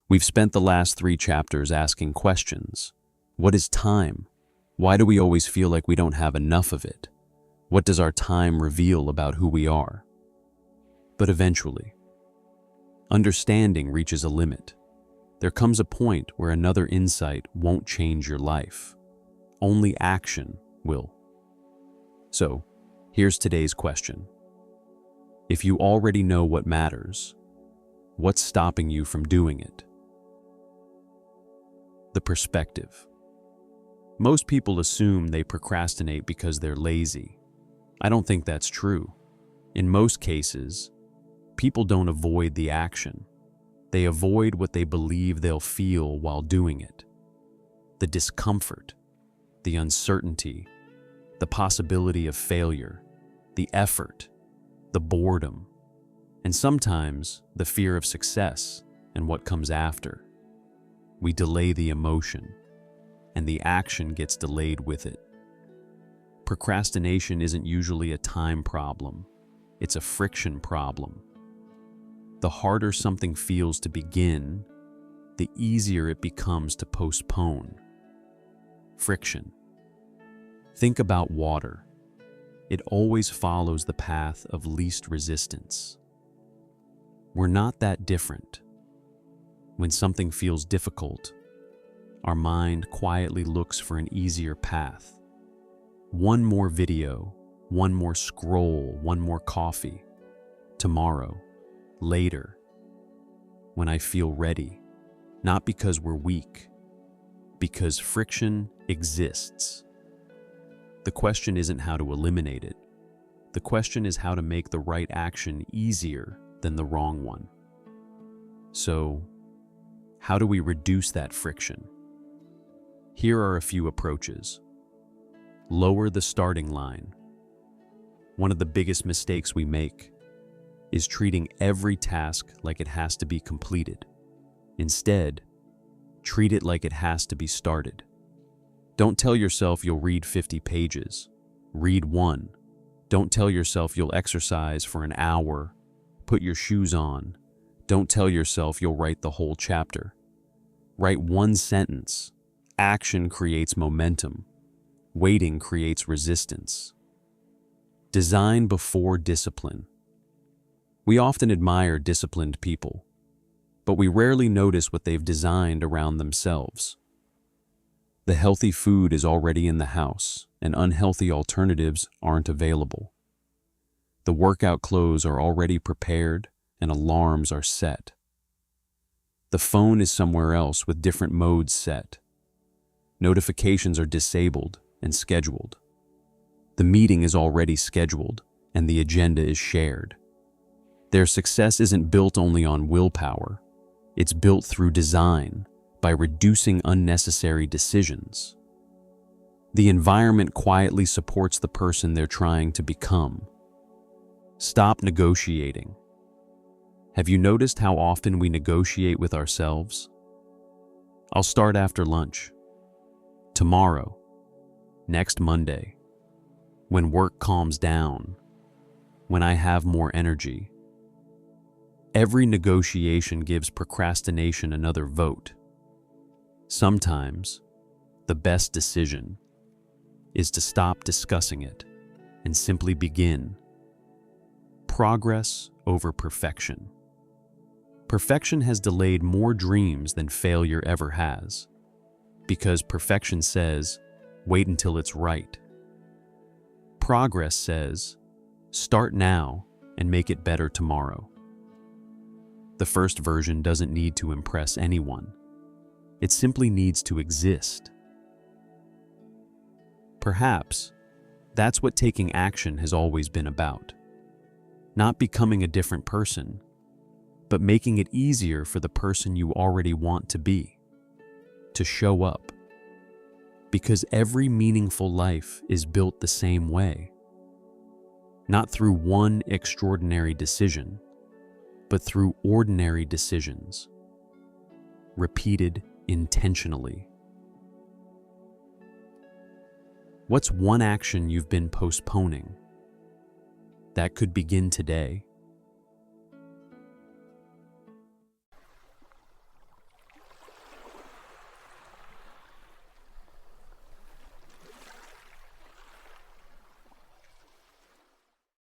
We've spent the last 3 chapters asking questions. What is time? Why do we always feel like we don't have enough of it? What does our time reveal about who we are? But eventually, understanding reaches a limit. There comes a point where another insight won't change your life. Only action will. So, here's today's question. If you already know what matters, what's stopping you from doing it? The perspective. Most people assume they procrastinate because they're lazy. I don't think that's true. In most cases, people don't avoid the action. They avoid what they believe they'll feel while doing it. The discomfort, the uncertainty, the possibility of failure, the effort, the boredom, and sometimes the fear of success and what comes after. We delay the emotion, and the action gets delayed with it. Procrastination isn't usually a time problem. It's a friction problem. The harder something feels to begin, the easier it becomes to postpone. Friction. Think about water. It always follows the path of least resistance. We're not that different. When something feels difficult, our mind quietly looks for an easier path. One more video, one more scroll, one more coffee. Tomorrow, later, when I feel ready. Not because we're weak, because friction exists. The question isn't how to eliminate it. The question is how to make the right action easier than the wrong one. So, how do we reduce that friction? Here are a few approaches. Lower the starting line. One of the biggest mistakes we make is treating every task like it has to be completed. Instead, treat it like it has to be started. Don't tell yourself you'll read 50 pages. Read 1. Don't tell yourself you'll exercise for an hour. Put your shoes on. Don't tell yourself you'll write the whole chapter. Write 1 sentence. Action creates momentum. Waiting creates resistance. Design before discipline. We often admire disciplined people, but we rarely notice what they've designed around themselves. The healthy food is already in the house, and unhealthy alternatives aren't available. The workout clothes are already prepared, and alarms are set. The phone is somewhere else with different modes set. Notifications are disabled and scheduled. The meeting is already scheduled, and the agenda is shared. Their success isn't built only on willpower. It's built through design, by reducing unnecessary decisions. The environment quietly supports the person they're trying to become. Stop negotiating. Have you noticed how often we negotiate with ourselves? I'll start after lunch. Tomorrow. Next Monday. When work calms down. When I have more energy. Every negotiation gives procrastination another vote. Sometimes, the best decision is to stop discussing it and simply begin. Progress over perfection. Perfection has delayed more dreams than failure ever has, because perfection says, wait until it's right. Progress says, start now and make it better tomorrow. The first version doesn't need to impress anyone. It simply needs to exist. Perhaps that's what taking action has always been about. Not becoming a different person, but making it easier for the person you already want to be, to show up. Because every meaningful life is built the same way. Not through one extraordinary decision, but through ordinary decisions, repeated intentionally. What's one action you've been postponing? That could begin today.